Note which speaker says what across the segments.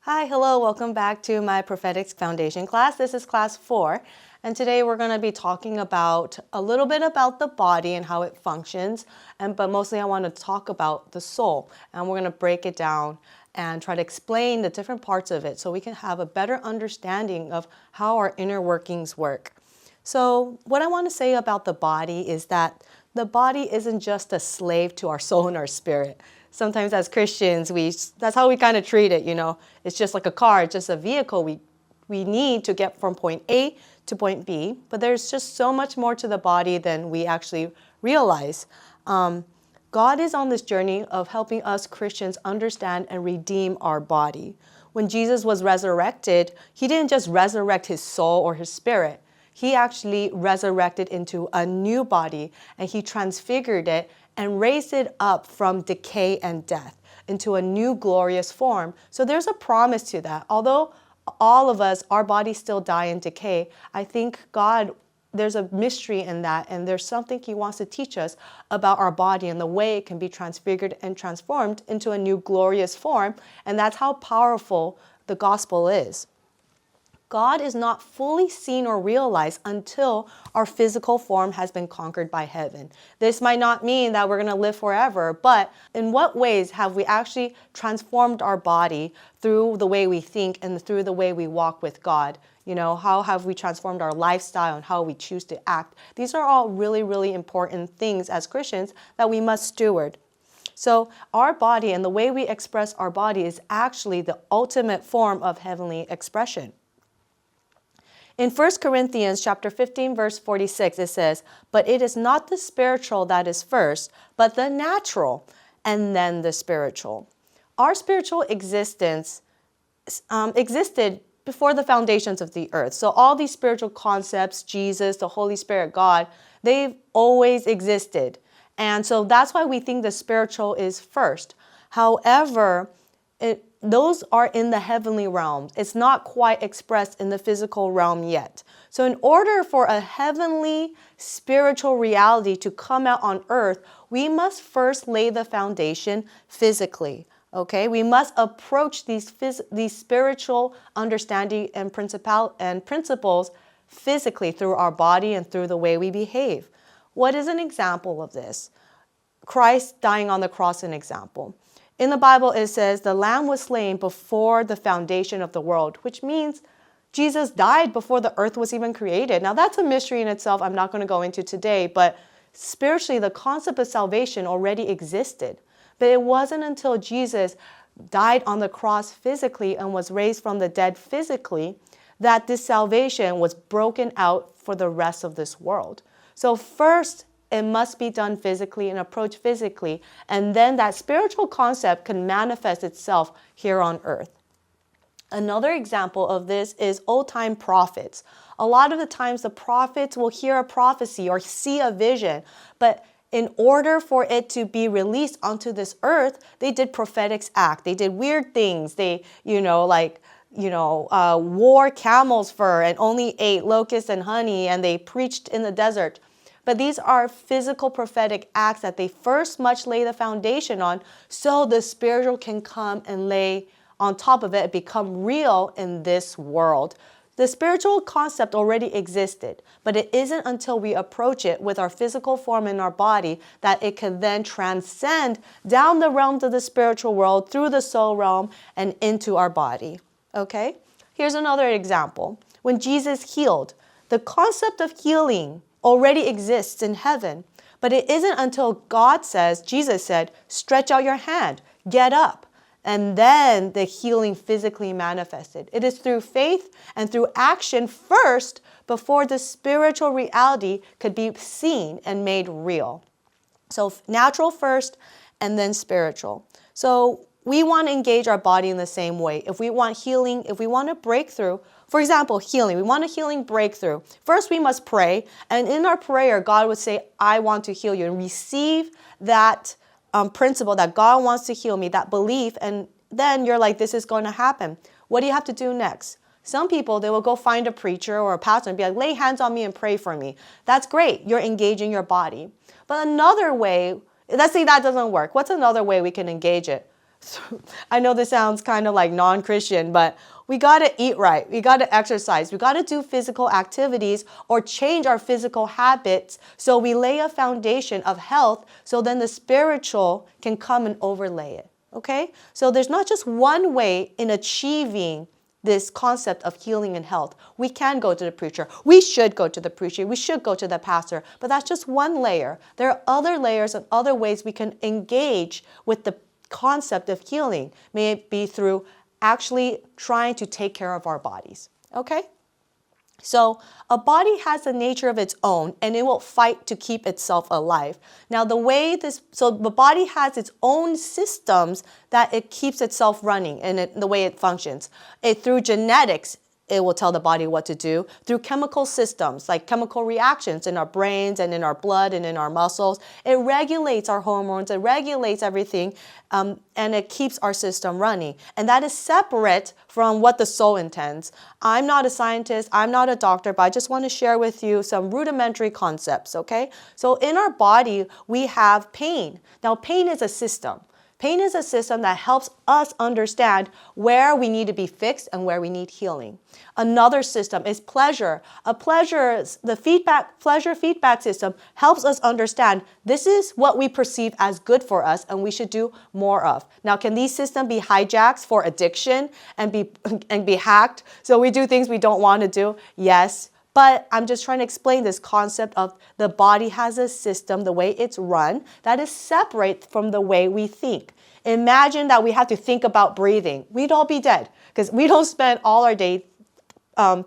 Speaker 1: Hi, hello, welcome back to my Prophetic Foundation class. This is class 4, and today we're going to be talking about a little bit about the body and how it functions, but mostly I want to talk about the soul, and we're going to break it down and try to explain the different parts of it so we can have a better understanding of how our inner workings work. So what I want to say about the body is that the body isn't just a slave to our soul and our spirit. Sometimes as Christians, that's how we kind of treat it, It's just like a car, it's just a vehicle we need to get from point A to point B. But there's just so much more to the body than we actually realize. God is on this journey of helping us Christians understand and redeem our body. When Jesus was resurrected, he didn't just resurrect his soul or his spirit. He actually resurrected into a new body, and he transfigured it and raised it up from decay and death into a new glorious form. So there's a promise to that. Although all of us, our bodies still die and decay, I think God, there's a mystery in that, and there's something he wants to teach us about our body and the way it can be transfigured and transformed into a new glorious form. And that's how powerful the gospel is. God is not fully seen or realized until our physical form has been conquered by heaven. This might not mean that we're going to live forever, but in what ways have we actually transformed our body through the way we think and through the way we walk with God? How have we transformed our lifestyle and how we choose to act? These are all really, really important things as Christians that we must steward. So our body and the way we express our body is actually the ultimate form of heavenly expression. In 1 Corinthians chapter 15, verse 46, it says, "But it is not the spiritual that is first, but the natural, and then the spiritual." Our spiritual existence existed before the foundations of the earth. So all these spiritual concepts, Jesus, the Holy Spirit, God, they've always existed. And so that's why we think the spiritual is first. However, those are in the heavenly realm. It's not quite expressed in the physical realm yet. So in order for a heavenly spiritual reality to come out on earth, we must first lay the foundation physically. Okay, we must approach these spiritual understanding and principles physically through our body and through the way we behave. What is an example of this? Christ dying on the cross, an example. In the Bible, it says the Lamb was slain before the foundation of the world, which means Jesus died before the earth was even created. Now, that's a mystery in itself I'm not going to go into today, but spiritually, the concept of salvation already existed. But it wasn't until Jesus died on the cross physically and was raised from the dead physically that this salvation was broken out for the rest of this world. So first, it must be done physically and approached physically, and then that spiritual concept can manifest itself here on earth. Another example of this is old-time prophets. A lot of the times the prophets will hear a prophecy or see a vision, but in order for it to be released onto this earth, they did prophetic act. They did weird things. They, wore camel's fur and only ate locusts and honey, and they preached in the desert. But these are physical prophetic acts that they first must lay the foundation on so the spiritual can come and lay on top of it and become real in this world. The spiritual concept already existed, but it isn't until we approach it with our physical form in our body that it can then transcend down the realms of the spiritual world through the soul realm and into our body. Okay? Here's another example. When Jesus healed, the concept of healing already exists in heaven, but it isn't until Jesus said, stretch out your hand, get up, and then the healing physically manifested. It is through faith and through action first before the spiritual reality could be seen and made real. So natural first and then spiritual. So we want to engage our body in the same way. If we want healing, if we want a breakthrough, for example, healing, we want a healing breakthrough. First, we must pray. And in our prayer, God would say, I want to heal you, and receive that principle that God wants to heal me, that belief. And then you're like, this is going to happen. What do you have to do next? Some people, they will go find a preacher or a pastor and be like, lay hands on me and pray for me. That's great. You're engaging your body. But another way, let's say that doesn't work. What's another way we can engage it? I know this sounds kind of like non-Christian, but we got to eat right. We got to exercise. We got to do physical activities or change our physical habits so we lay a foundation of health so then the spiritual can come and overlay it. Okay? So there's not just one way in achieving this concept of healing and health. We can go to the preacher. We should go to the preacher. We should go to the pastor. But that's just one layer. There are other layers and other ways we can engage with the concept of healing. May it be through actually trying to take care of our bodies. Okay? So a body has a nature of its own and it will fight to keep itself alive. Now the body has its own systems that it keeps itself running and the way it functions. Through genetics, it will tell the body what to do. Through chemical systems, like chemical reactions in our brains and in our blood and in our muscles, it regulates our hormones, it regulates everything, and it keeps our system running. And that is separate from what the soul intends. I'm not a scientist, I'm not a doctor, but I just want to share with you some rudimentary concepts, okay? So in our body, we have pain. Now, pain is a system. Pain is a system that helps us understand where we need to be fixed and where we need healing. Another system is pleasure. Pleasure feedback system helps us understand this is what we perceive as good for us and we should do more of. Now, can these systems be hijacked for addiction and be hacked so we do things we don't want to do? Yes. But I'm just trying to explain this concept of the body has a system, the way it's run, that is separate from the way we think. Imagine that we have to think about breathing. We'd all be dead because we don't spend all our day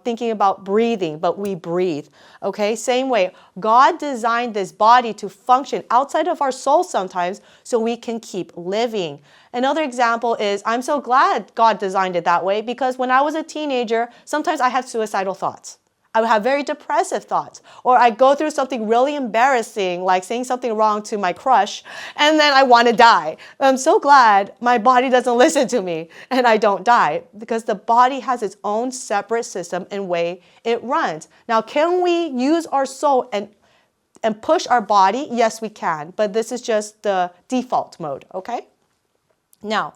Speaker 1: thinking about breathing, but we breathe. Okay, same way. God designed this body to function outside of our soul sometimes so we can keep living. Another example is I'm so glad God designed it that way because when I was a teenager, sometimes I had suicidal thoughts. I would have very depressive thoughts, or I go through something really embarrassing, like saying something wrong to my crush, and then I want to die. I'm so glad my body doesn't listen to me and I don't die because the body has its own separate system and way it runs. Now, can we use our soul and push our body? Yes, we can, but this is just the default mode, okay? Now,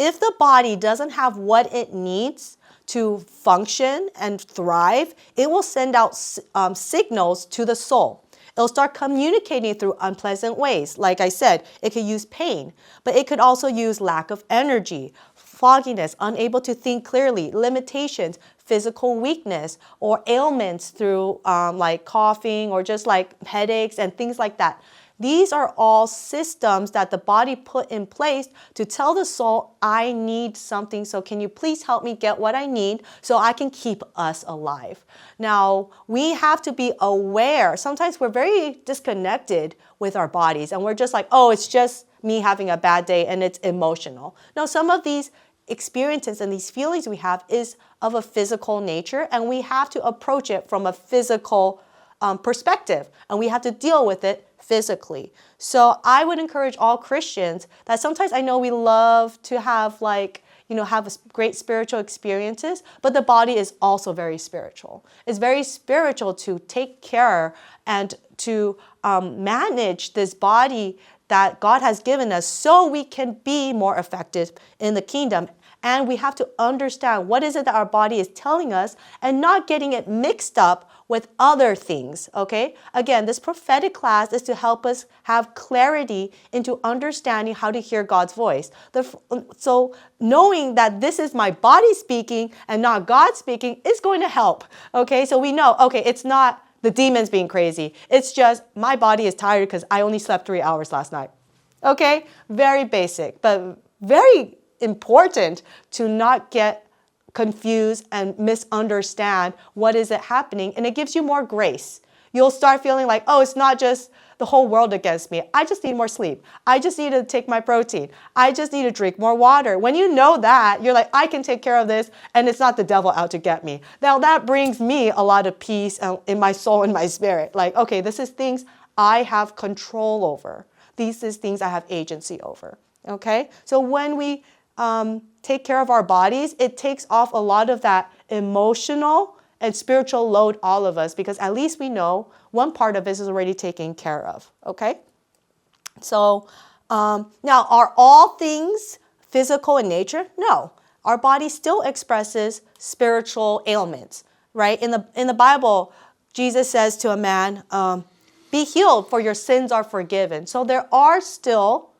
Speaker 1: if the body doesn't have what it needs to function and thrive, it will send out signals to the soul. It'll start communicating through unpleasant ways. Like I said, it could use pain, but it could also use lack of energy, fogginess, unable to think clearly, limitations, physical weakness, or ailments through like coughing or just like headaches and things like that. These are all systems that the body put in place to tell the soul, I need something, so can you please help me get what I need so I can keep us alive? Now, we have to be aware. Sometimes we're very disconnected with our bodies and we're just like, oh, it's just me having a bad day and it's emotional. Now, some of these experiences and these feelings we have is of a physical nature and we have to approach it from a physical perspective and we have to deal with it physically. So I would encourage all Christians that sometimes I know we love to have have great spiritual experiences, but the body is also very spiritual. It's very spiritual to take care and to manage this body that God has given us so we can be more effective in the kingdom. And we have to understand what is it that our body is telling us and not getting it mixed up with other things, okay? Again, this prophetic class is to help us have clarity into understanding how to hear God's voice. So knowing that this is my body speaking and not God speaking is going to help, okay? So we know, okay, it's not the demons being crazy. It's just my body is tired because I only slept 3 hours last night, okay? Very basic, but very important to not get confused and misunderstand what is it happening, and it gives you more grace. You'll start feeling like, oh, it's not just the whole world against me. I just need more sleep. I just need to take my protein. I just need to drink more water. When you know that, you're like, I can take care of this and it's not the devil out to get me. Now that brings me a lot of peace in my soul and my spirit. Like, okay, this is things I have control over. These is things I have agency over. Okay? So when we take care of our bodies, it takes off a lot of that emotional and spiritual load, all of us, because at least we know one part of this is already taken care of, okay? So now, are all things physical in nature? No. Our body still expresses spiritual ailments, right? In the Bible, Jesus says to a man, be healed, for your sins are forgiven. So there are still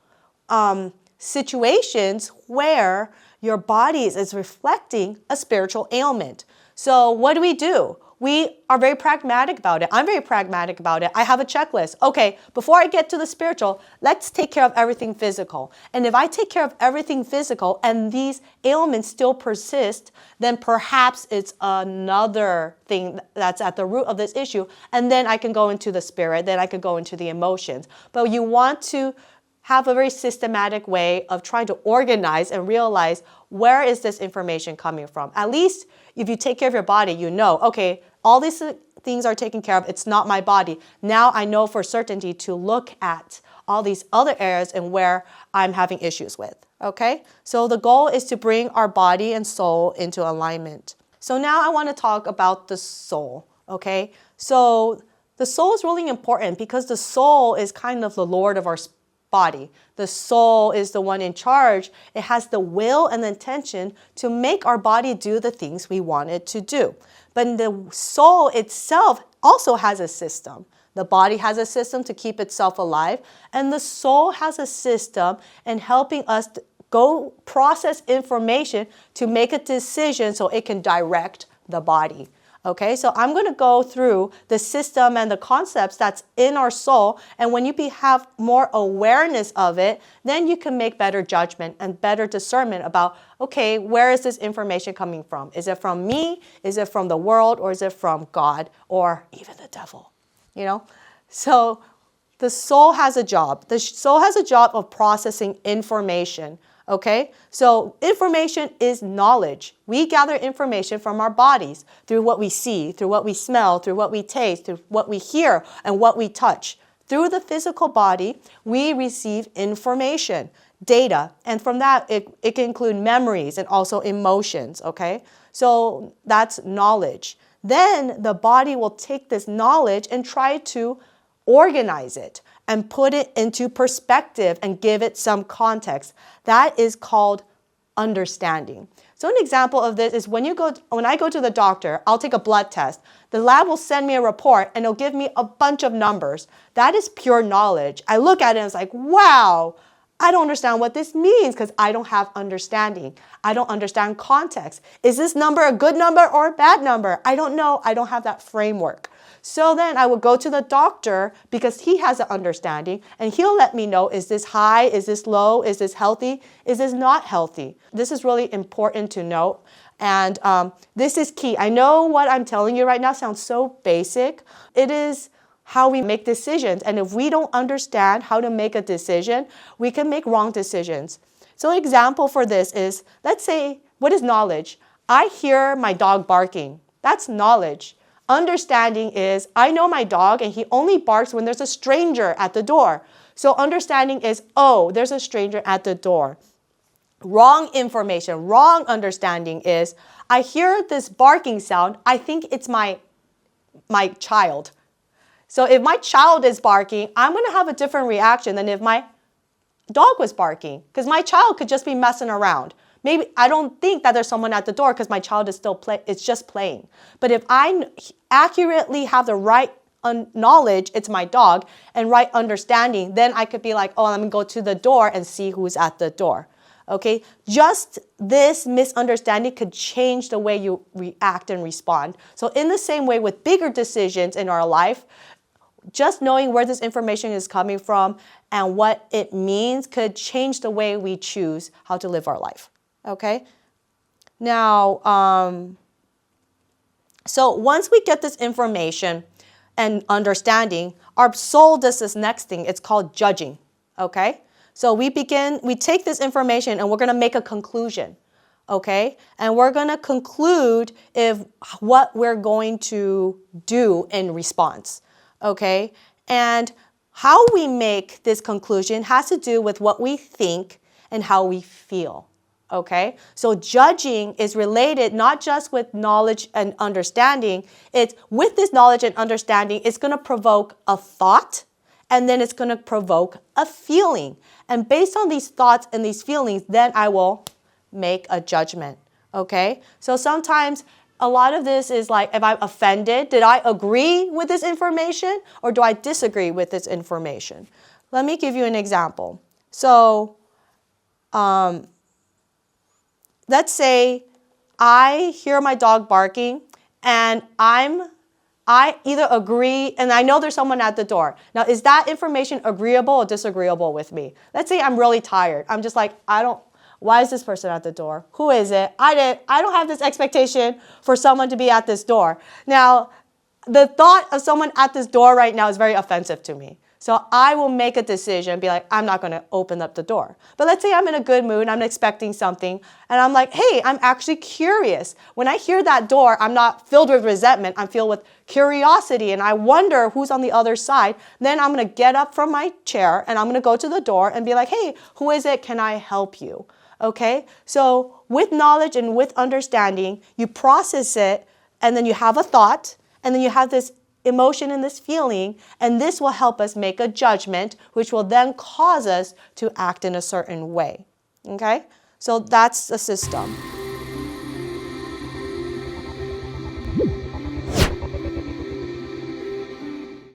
Speaker 1: situations where your body is reflecting a spiritual ailment. So what do? We are very pragmatic about it. I'm very pragmatic about it. I have a checklist. Okay, before I get to the spiritual, let's take care of everything physical. And if I take care of everything physical and these ailments still persist, then perhaps it's another thing that's at the root of this issue. And then I can go into the spirit, then I could go into the emotions. But you want to have a very systematic way of trying to organize and realize, where is this information coming from? At least if you take care of your body, you know, okay, all these things are taken care of. It's not my body. Now I know for certainty to look at all these other areas and where I'm having issues with. Okay? So the goal is to bring our body and soul into alignment. So now I want to talk about the soul. Okay? So the soul is really important because the soul is kind of the Lord of our body. The soul is the one in charge. It has the will and the intention to make our body do the things we want it to do. But the soul itself also has a system. The body has a system to keep itself alive, and the soul has a system in helping us go process information to make a decision so it can direct the body. Okay, so I'm going to go through the system and the concepts that's in our soul. And when you have more awareness of it, then you can make better judgment and better discernment about, okay, where is this information coming from? Is it from me? Is it from the world? Or is it from God? Or even the devil? You know? So the soul has a job. The soul has a job of processing information. Okay, so information is knowledge. We gather information from our bodies through what we see, through what we smell, through what we taste, through what we hear, and what we touch. Through the physical body, we receive information, data, and from that, it can include memories and also emotions, okay? So that's knowledge. Then the body will take this knowledge and try to organize it and put it into perspective and give it some context. That is called understanding. So an example of this is when I go to the doctor, I'll take a blood test. The lab will send me a report and it'll give me a bunch of numbers. That is pure knowledge. I look at it and it's like, wow, I don't understand what this means because I don't have understanding. I don't understand context. Is this number a good number or a bad number? I don't know. I don't have that framework. So then I would go to the doctor because he has an understanding and he'll let me know, is this high? Is this low? Is this healthy? Is this not healthy? This is really important to note. And this is key. I know what I'm telling you right now sounds so basic. It is how we make decisions. And if we don't understand how to make a decision, we can make wrong decisions. So an example for this is, let's say, what is knowledge? I hear my dog barking. That's knowledge. Understanding is, I know my dog and he only barks when there's a stranger at the door. So understanding is, oh, there's a stranger at the door. Wrong information, wrong understanding is, I hear this barking sound, I think it's my child. So if my child is barking, I'm going to have a different reaction than if my dog was barking, because my child could just be messing around. Maybe I don't think that there's someone at the door because my child is still it's just playing. But if I accurately have the right knowledge, it's my dog, and right understanding, then I could be like, oh, let me go to the door and see who's at the door. Okay, just this misunderstanding could change the way you react and respond. So in the same way with bigger decisions in our life, just knowing where this information is coming from and what it means could change the way we choose how to live our life. Okay? Now, so once we get this information and understanding, our soul does this next thing. It's called judging. Okay? So we take this information and we're going to make a conclusion. Okay? And we're going to conclude what we're going to do in response. Okay? And how we make this conclusion has to do with what we think and how we feel. Okay? So judging is related not just with knowledge and understanding. It's with this knowledge and understanding, it's going to provoke a thought and then it's going to provoke a feeling. And based on these thoughts and these feelings, then I will make a judgment. Okay? So sometimes a lot of this is like, if I'm offended, did I agree with this information or do I disagree with this information? Let me give you an example. So let's say I hear my dog barking and I either agree, and I know there's someone at the door. Now, is that information agreeable or disagreeable with me? Let's say I'm really tired. I'm just like, why is this person at the door? Who is it? I don't have this expectation for someone to be at this door. Now, the thought of someone at this door right now is very offensive to me. So I will make a decision and be like, I'm not going to open up the door. But let's say I'm in a good mood, I'm expecting something, and I'm like, hey, I'm actually curious. When I hear that door, I'm not filled with resentment, I'm filled with curiosity, and I wonder who's on the other side. Then I'm going to get up from my chair, and I'm going to go to the door and be like, hey, who is it? Can I help you? Okay? So with knowledge and with understanding, you process it, and then you have a thought, and then you have this emotion and this feeling, and this will help us make a judgment, which will then cause us to act in a certain way. Okay? So that's the system.